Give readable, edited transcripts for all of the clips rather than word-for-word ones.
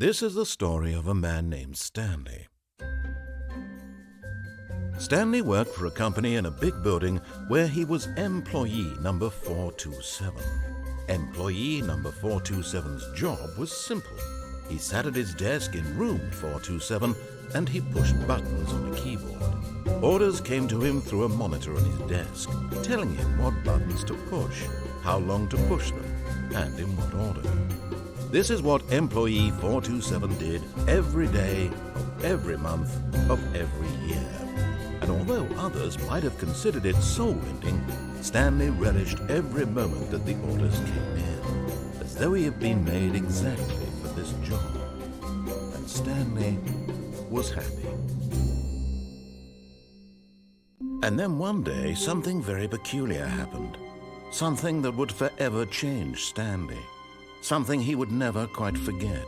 This is the story of a man named Stanley. Stanley worked for a company in a big building where he was employee number 427. Employee number 427's job was simple. He sat at his desk in room 427 and he pushed buttons on a keyboard. Orders came to him through a monitor on his desk, telling him what buttons to push, how long to push them, and in what order. This is what employee 427 did every day of every month of every year. And although others might have considered it soul-winding, Stanley relished every moment that the orders came in, as though he had been made exactly for this job. And Stanley was happy. And then one day, something very peculiar happened. Something that would forever change Stanley. Something he would never quite forget.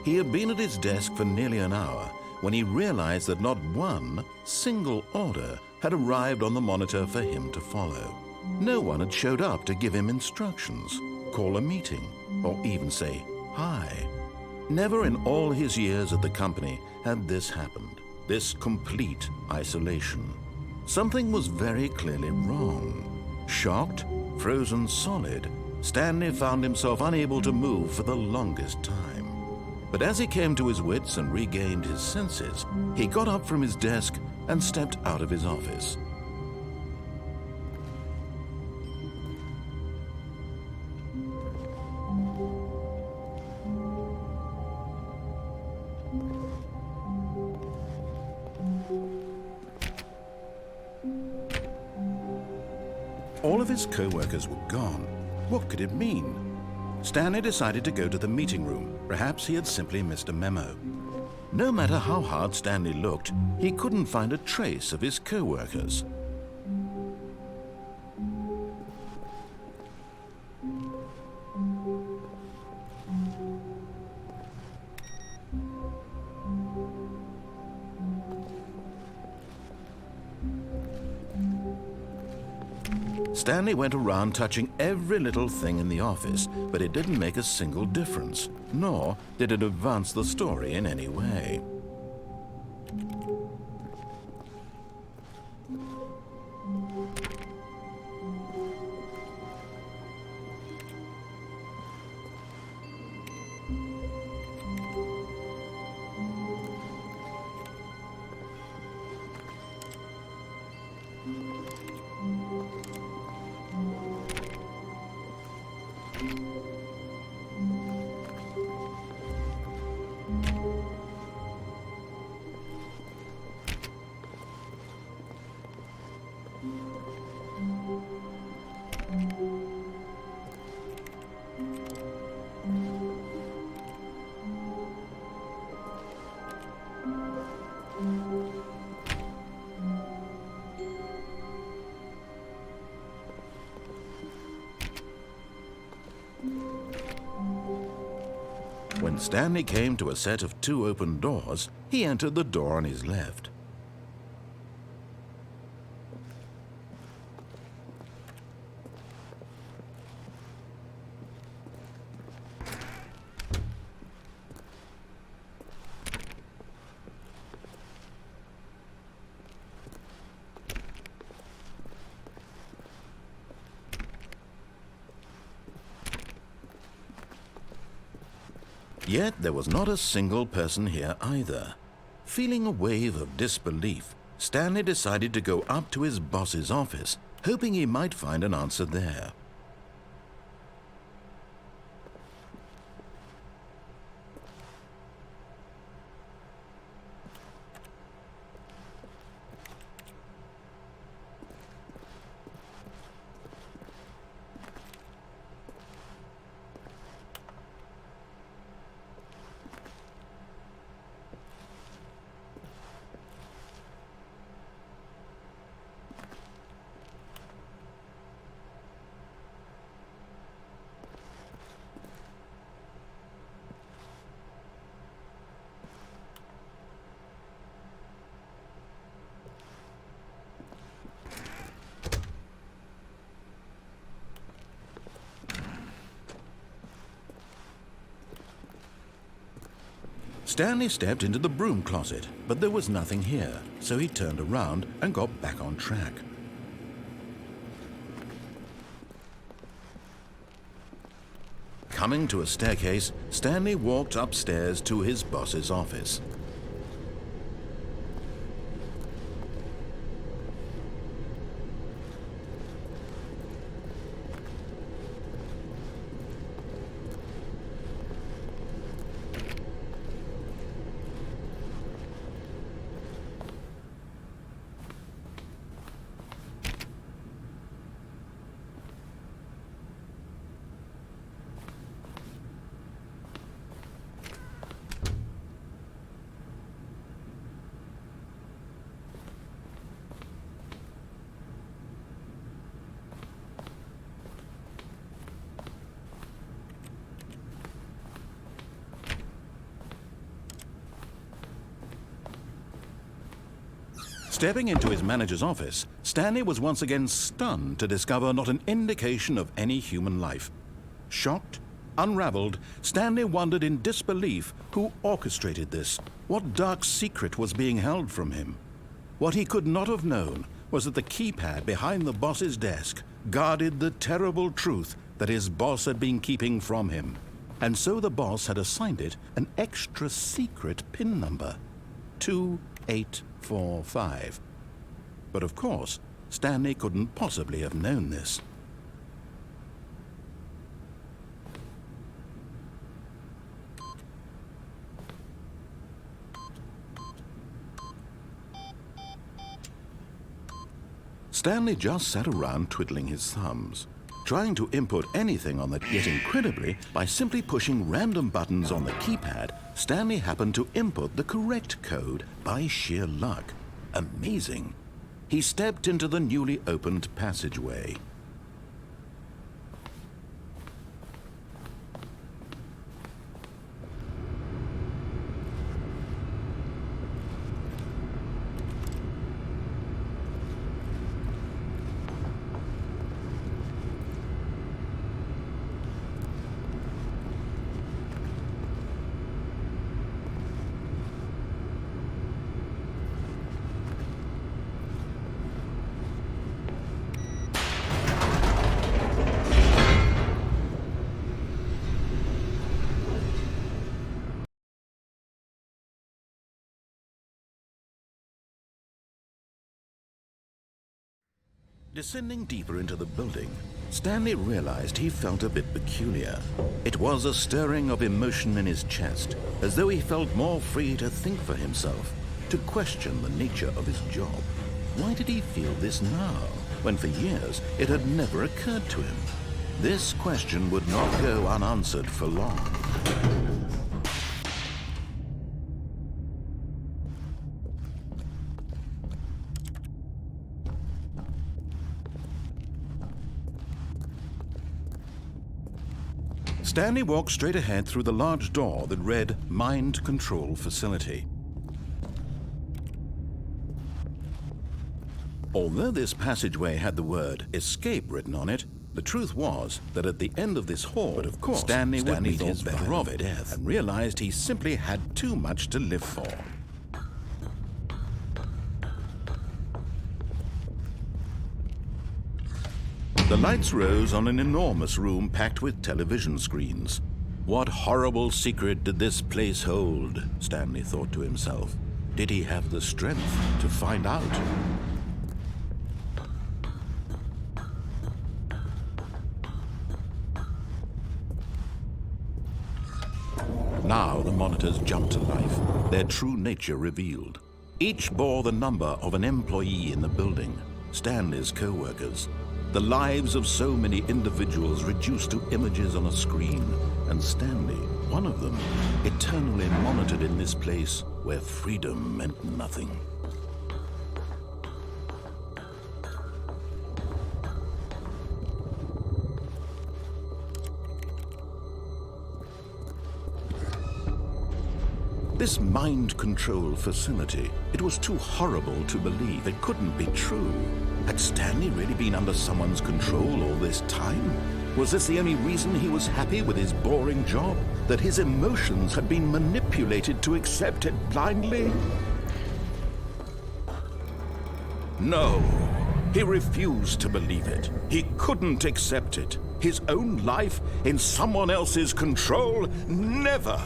He had been at his desk for nearly an hour when he realized that not one single order had arrived on the monitor for him to follow. No one had showed up to give him instructions, call a meeting, or even say hi. Never in all his years at the company had this happened, this complete isolation. Something was very clearly wrong. Shocked, frozen solid, Stanley found himself unable to move for the longest time. But as he came to his wits and regained his senses, he got up from his desk and stepped out of his office. All of his co-workers were gone. What could it mean? Stanley decided to go to the meeting room. Perhaps he had simply missed a memo. No matter how hard Stanley looked, he couldn't find a trace of his co-workers. Stanley went around touching every little thing in the office, but it didn't make a single difference, nor did it advance the story in any way. When Stanley came to a set of 2 open doors, he entered the door on his left. Yet there was not a single person here either. Feeling a wave of disbelief, Stanley decided to go up to his boss's office, hoping he might find an answer there. Stanley stepped into the broom closet, but there was nothing here, so he turned around and got back on track. Coming to a staircase, Stanley walked upstairs to his boss's office. Stepping into his manager's office, Stanley was once again stunned to discover not an indication of any human life. Shocked, unraveled, Stanley wondered in disbelief who orchestrated this, what dark secret was being held from him. What he could not have known was that the keypad behind the boss's desk guarded the terrible truth that his boss had been keeping from him. And so the boss had assigned it an extra secret PIN number, 2845. But of course, Stanley couldn't possibly have known this. Stanley just sat around twiddling his thumbs, trying to input anything on the... Yet incredibly, by simply pushing random buttons on the keypad, Stanley happened to input the correct code by sheer luck. Amazing. He stepped into the newly opened passageway. Descending deeper into the building, Stanley realized he felt a bit peculiar. It was a stirring of emotion in his chest, as though he felt more free to think for himself, to question the nature of his job. Why did he feel this now, when for years it had never occurred to him? This question would not go unanswered for long. Stanley walked straight ahead through the large door that read Mind Control Facility. Although this passageway had the word Escape written on it, the truth was that at the end of this hall, but of course, Stanley would meet his better of it and realized he simply had too much to live for. The lights rose on an enormous room packed with television screens. What horrible secret did this place hold? Stanley thought to himself. Did he have the strength to find out? Now the monitors jumped to life, their true nature revealed. Each bore the number of an employee in the building, Stanley's co-workers. The lives of so many individuals reduced to images on a screen, and Stanley, one of them, eternally monitored in this place where freedom meant nothing. This mind control facility, it was too horrible to believe. It couldn't be true. Had Stanley really been under someone's control all this time? Was this the only reason he was happy with his boring job? That his emotions had been manipulated to accept it blindly? No, he refused to believe it. He couldn't accept it. His own life in someone else's control? Never!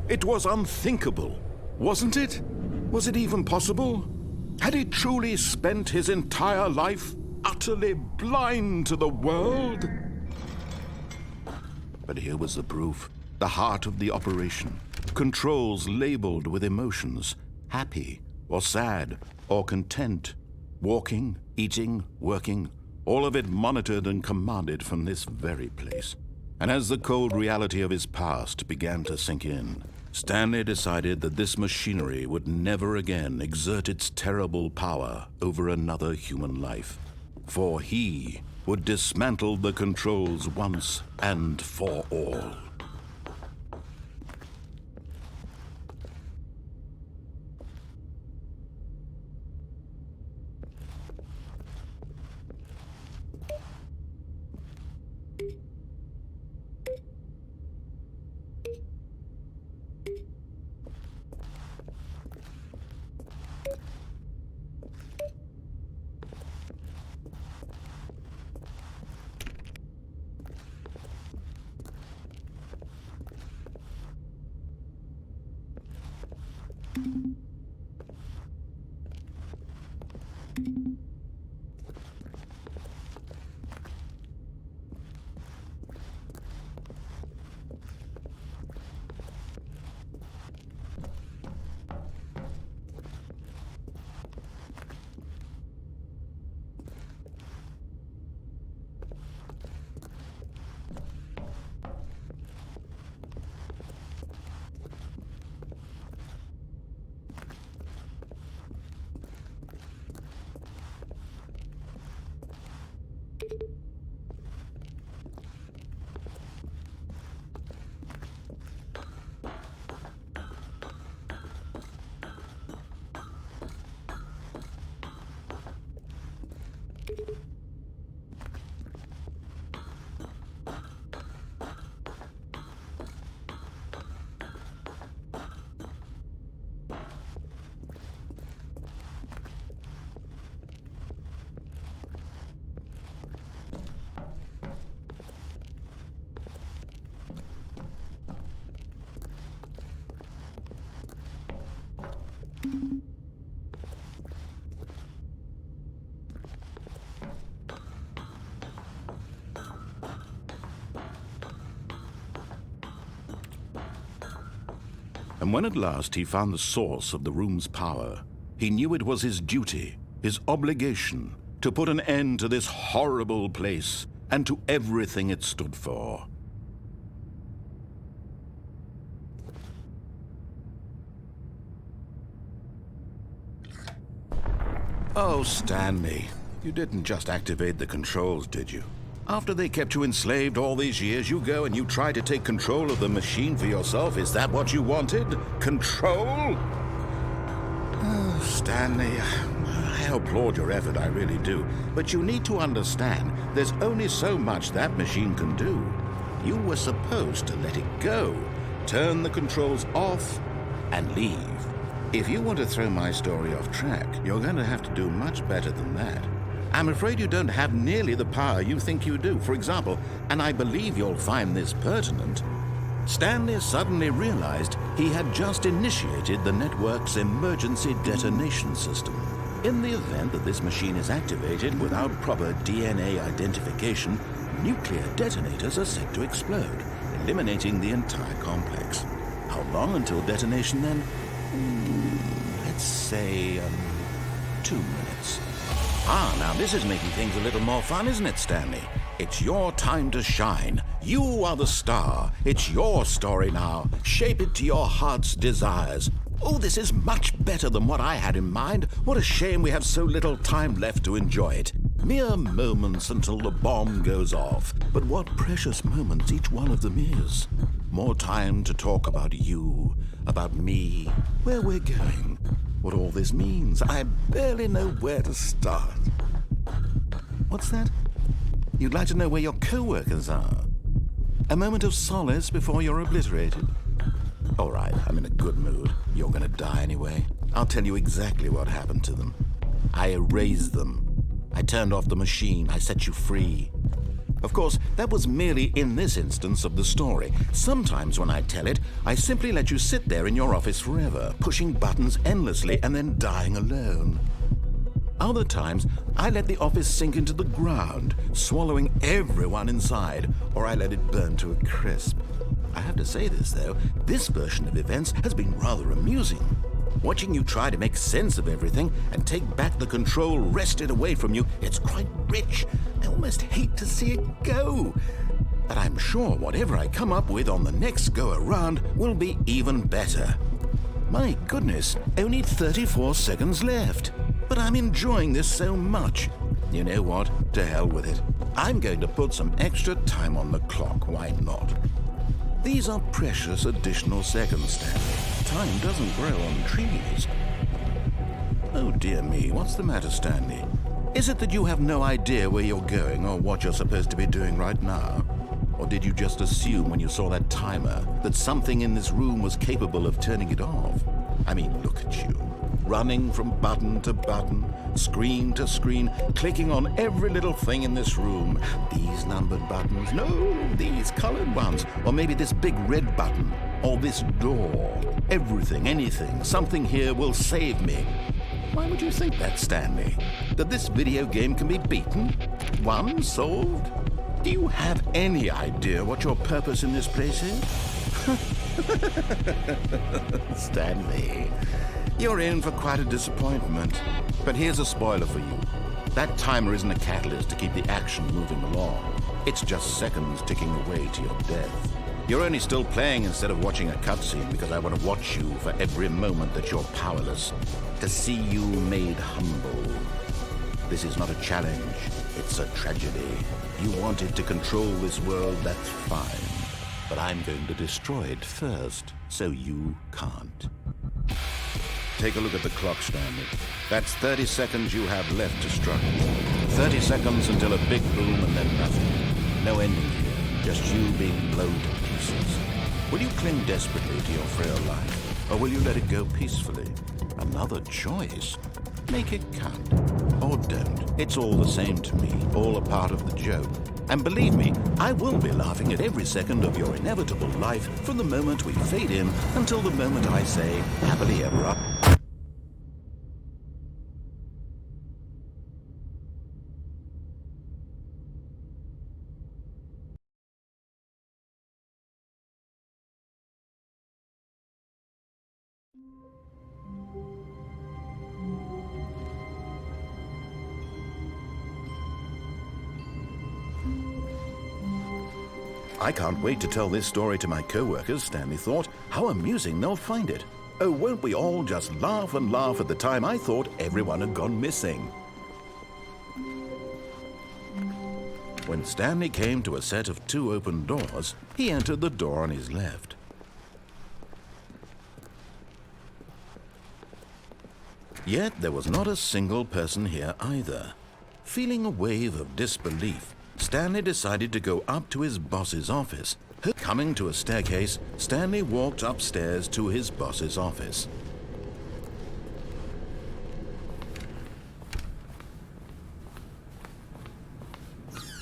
It was unthinkable, wasn't it? Was it even possible? Had he truly spent his entire life utterly blind to the world? But here was the proof. The heart of the operation. Controls labeled with emotions. Happy, or sad, or content. Walking, eating, working, all of it monitored and commanded from this very place. And as the cold reality of his past began to sink in, Stanley decided that this machinery would never again exert its terrible power over another human life. For he would dismantle the controls once and for all. And when at last he found the source of the room's power, he knew it was his duty, his obligation, to put an end to this horrible place and to everything it stood for. Oh, Stanley, you didn't just activate the controls, did you? After they kept you enslaved all these years, you go and you try to take control of the machine for yourself. Is that what you wanted? Control? Oh, Stanley, I applaud your effort, I really do. But you need to understand, there's only so much that machine can do. You were supposed to let it go, turn the controls off, and leave. If you want to throw my story off track, you're going to have to do much better than that. I'm afraid you don't have nearly the power you think you do. For example, and I believe you'll find this pertinent, Stanley suddenly realized he had just initiated the network's emergency detonation system. In the event that this machine is activated without proper DNA identification, nuclear detonators are set to explode, eliminating the entire complex. How long until detonation then? Let's say 2 minutes. Now this is making things a little more fun, isn't it, Stanley? It's your time to shine. You are the star. It's your story now. Shape it to your heart's desires. Oh, this is much better than what I had in mind. What a shame we have so little time left to enjoy it. Mere moments until the bomb goes off. But what precious moments each one of them is. More time to talk about you, about me, where we're going, what all this means. I barely know where to start. What's that? You'd like to know where your co-workers are. A moment of solace before you're obliterated. All right, I'm in a good mood. You're gonna die anyway. I'll tell you exactly what happened to them. I erased them. I turned off the machine. I set you free. Of course, that was merely in this instance of the story. Sometimes when I tell it, I simply let you sit there in your office forever, pushing buttons endlessly and then dying alone. Other times, I let the office sink into the ground, swallowing everyone inside, or I let it burn to a crisp. I have to say this, though, this version of events has been rather amusing. Watching you try to make sense of everything and take back the control wrested away from you, it's quite rich. I almost hate to see it go. But I'm sure whatever I come up with on the next go-around will be even better. My goodness, only 34 seconds left. But I'm enjoying this so much. You know what? To hell with it. I'm going to put some extra time on the clock. Why not? These are precious additional seconds, Stanley. Time doesn't grow on trees. Oh dear me, what's the matter, Stanley? Is it that you have no idea where you're going or what you're supposed to be doing right now? Or did you just assume when you saw that timer that something in this room was capable of turning it off? I mean, look at you. Running from button to button, screen to screen, clicking on every little thing in this room. These numbered buttons, no, these colored ones, or maybe this big red button, or this door. Everything, anything, something here will save me. Why would you think that, Stanley? That this video game can be beaten? Won? Solved? Do you have any idea what your purpose in this place is? Stanley, you're in for quite a disappointment. But here's a spoiler for you. That timer isn't a catalyst to keep the action moving along. It's just seconds ticking away to your death. You're only still playing instead of watching a cutscene because I want to watch you for every moment that you're powerless, to see you made humble. This is not a challenge, it's a tragedy. You wanted to control this world, that's fine. But I'm going to destroy it first, so you can't. Take a look at the clock, Stanley. That's 30 seconds you have left to struggle. 30 seconds until a big boom and then nothing. No ending here, just you being blown to pieces. Will you cling desperately to your frail life, or will you let it go peacefully? Another choice. Make it count. Or don't. It's all the same to me, all a part of the joke. And believe me, I will be laughing at every second of your inevitable life from the moment we fade in until the moment I say, happily ever after. I can't wait to tell this story to my co-workers, Stanley thought. How amusing they'll find it. Oh, won't we all just laugh and laugh at the time I thought everyone had gone missing. When Stanley came to a set of 2 open doors, he entered the door on his left. Yet there was not a single person here either. Feeling a wave of disbelief, Stanley decided to go up to his boss's office. Coming to a staircase, Stanley walked upstairs to his boss's office.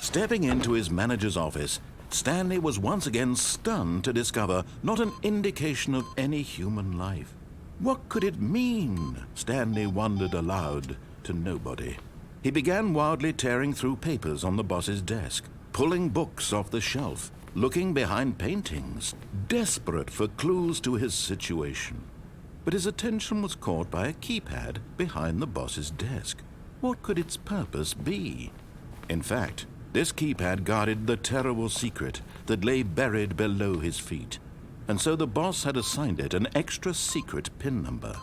Stepping into his manager's office, Stanley was once again stunned to discover not an indication of any human life. What could it mean? Stanley wondered aloud to nobody. He began wildly tearing through papers on the boss's desk, pulling books off the shelf, looking behind paintings, desperate for clues to his situation. But his attention was caught by a keypad behind the boss's desk. What could its purpose be? In fact, this keypad guarded the terrible secret that lay buried below his feet. And so the boss had assigned it an extra secret PIN number,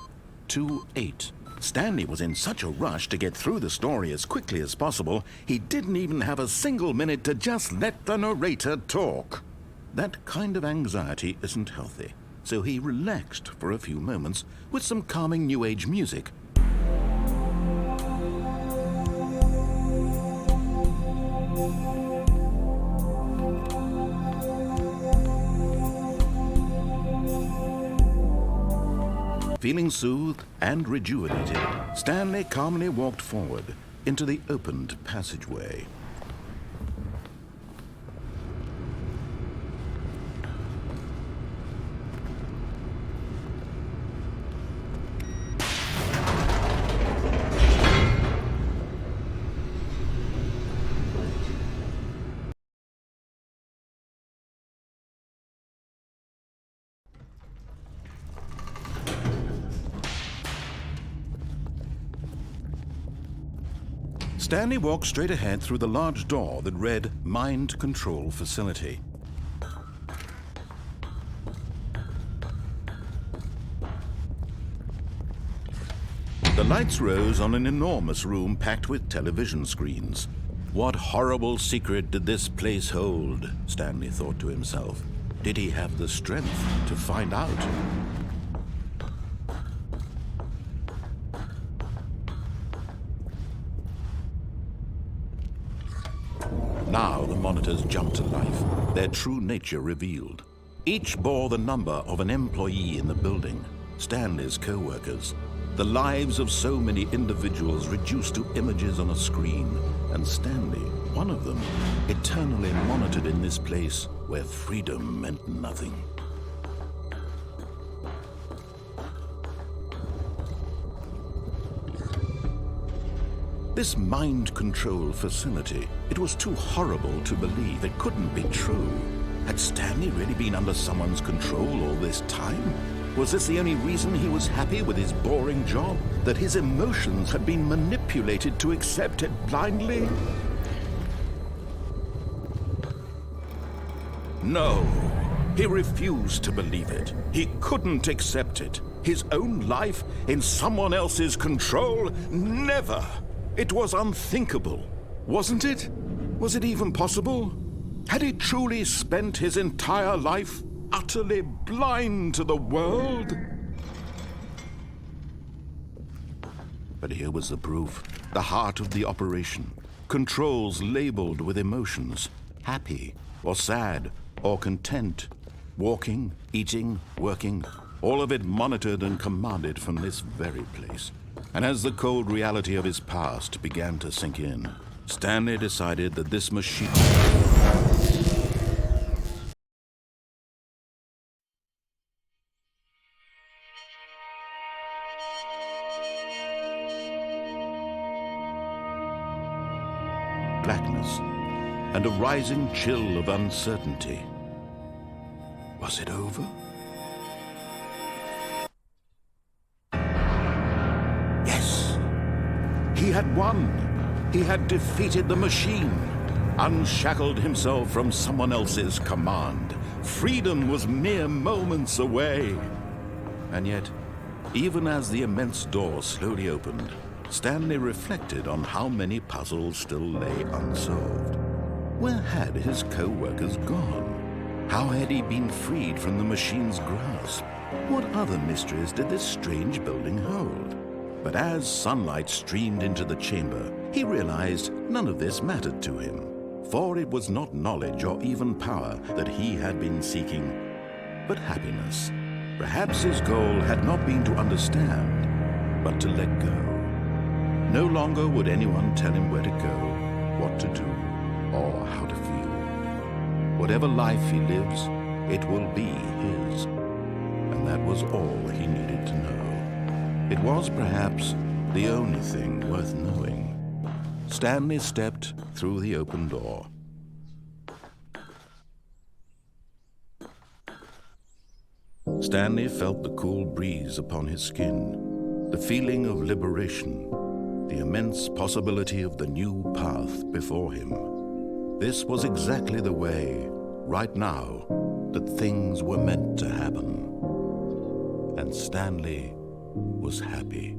28. Stanley was in such a rush to get through the story as quickly as possible, he didn't even have a single minute to just let the narrator talk. That kind of anxiety isn't healthy, so he relaxed for a few moments with some calming New Age music. Feeling soothed and rejuvenated, Stanley calmly walked forward into the opened passageway. Stanley walked straight ahead through the large door that read Mind Control Facility. The lights rose on an enormous room packed with television screens. What horrible secret did this place hold? Stanley thought to himself. Did he have the strength to find out? Now the monitors jumped to life, their true nature revealed. Each bore the number of an employee in the building, Stanley's co-workers. The lives of so many individuals reduced to images on a screen, and Stanley, one of them, eternally monitored in this place where freedom meant nothing. This mind control facility, it was too horrible to believe. It couldn't be true. Had Stanley really been under someone's control all this time? Was this the only reason he was happy with his boring job? That his emotions had been manipulated to accept it blindly? No, he refused to believe it. He couldn't accept it. His own life in someone else's control? Never! It was unthinkable, wasn't it? Was it even possible? Had he truly spent his entire life utterly blind to the world? But here was the proof, the heart of the operation. Controls labeled with emotions, happy or sad or content, walking, eating, working, all of it monitored and commanded from this very place. And as the cold reality of his past began to sink in, Stanley decided that this machine... blackness and a rising chill of uncertainty. Was it over? He had won. He had defeated the machine, unshackled himself from someone else's command. Freedom was mere moments away. And yet, even as the immense door slowly opened, Stanley reflected on how many puzzles still lay unsolved. Where had his co-workers gone? How had he been freed from the machine's grasp? What other mysteries did this strange building hold? But as sunlight streamed into the chamber, he realized none of this mattered to him, for it was not knowledge or even power that he had been seeking, but happiness. Perhaps his goal had not been to understand, but to let go. No longer would anyone tell him where to go, what to do, or how to feel. Whatever life he lives, it will be his. And that was all he needed to know. It was perhaps the only thing worth knowing. Stanley stepped through the open door. Stanley felt the cool breeze upon his skin, the feeling of liberation, the immense possibility of the new path before him. This was exactly the way, right now, that things were meant to happen. And Stanley was happy.